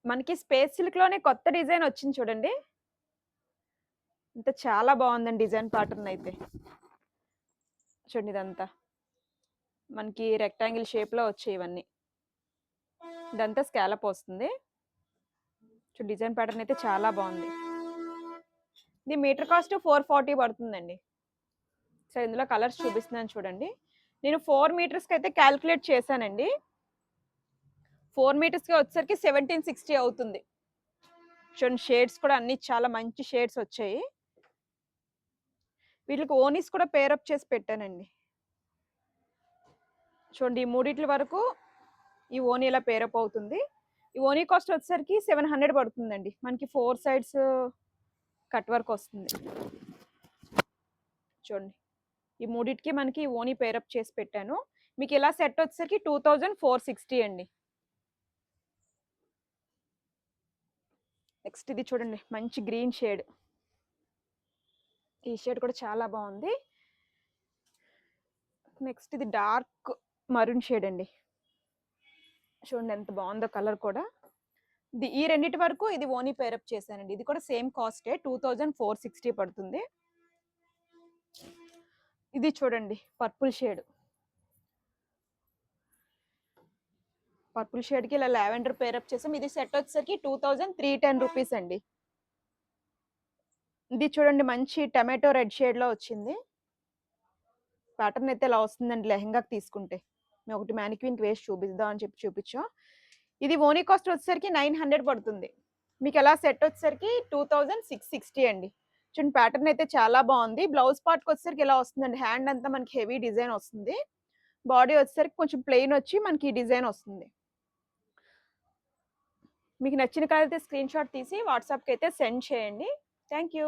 మనకి స్పేస్ సిల్క్‌లోనే కొత్త డిజైన్ వచ్చింది చూడండి. చాలా బావుందండి డిజైన్ ప్యాటర్న్ అయితే. చూడండి ఇదంతా. మనకి రెక్టాంగిల్ షేప్‌లో వచ్చాయి ఇవన్నీ. ఇదంతా స్కాలప్ వస్తుంది. డిజైన్ ప్యాటర్న్ అయితే చాలా బావుంది. ఇది మీటర్ కాస్ట్ 440 పడుతుందండి. సో, ఇందులో కలర్స్ చూపిస్తున్నాను చూడండి. నేను 4 మీటర్స్‌కైతే కాలిక్యులేట్ చేశానండి. 4 మీటర్స్‌కి వచ్చేసరికి 1760 అవుతుంది. చూడండి షేడ్స్ కూడా అన్నీ చాలా మంచి షేడ్స్ వచ్చాయి. వీటికి ఓనీస్ కూడా పేరప్ చేసి పెట్టానండి. చూడండి ఈ మూడిట్ల వరకు ఈ ఓనీ ఇలా పేరప్ అవుతుంది. ఈ ఓనీ కాస్ట్ వచ్చేసరికి 700 పడుతుందండి. మనకి 4 సైడ్స్ కట్ వర్క్ వస్తుంది. చూడండి. ఈ మూడిటికి మనకి ఓనీ పేరప్ చేసి పెట్టాను. మీకు ఇలా సెట్ వచ్చేసరికి 2460 అండి. నెక్స్ట్ ఇది చూడండి మంచి గ్రీన్ షేడ్. ఈ షేడ్ కూడా చాలా బాగుంది. నెక్స్ట్ ఇది డార్క్ మరూన్ షేడ్ అండి. చూడండి ఎంత బాగుందో కలర్ కూడా. ఈ రెండిటి వరకు ఇది ఓనీ పేరప్ చేశానండి. ఇది కూడా సేమ్ కాస్టే 2460 పడుతుంది. ఇది చూడండి పర్పుల్ షేడ్. పర్పుల్ షేడ్కి ఇలా లావెండర్ పేరప్ చేసాం. ఇది సెట్ వచ్చేసరికి 2310 రూపీస్ అండి. ఇది చూడండి మంచి టమాటో రెడ్ షేడ్లో వచ్చింది. ప్యాటర్న్ అయితే ఇలా వస్తుందండి లెహంగాకి తీసుకుంటే. మేము ఒకటి మ్యానిక్విన్కి వేసి చూపిద్దాం అని చెప్పి చూపించాం. ఇది ఓనీ కాస్ట్ వచ్చేసరికి 900 పడుతుంది. మీకు ఎలా సెట్ వచ్చేసరికి 2660 అండి. చూడండి ప్యాటర్న్ అయితే చాలా బాగుంది. బ్లౌజ్ పార్ట్కి వచ్చేసరికి ఇలా వస్తుందండి. హ్యాండ్ అంతా మనకి హెవీ డిజైన్ వస్తుంది. బాడీ వచ్చేసరికి కొంచెం ప్లెయిన్ వచ్చి మనకి ఈ డిజైన్ వస్తుంది. మీకు నచ్చిన కలర్ అయితే స్క్రీన్ షాట్ తీసి వాట్సాప్కి అయితే సెండ్ చేయండి. Thank you.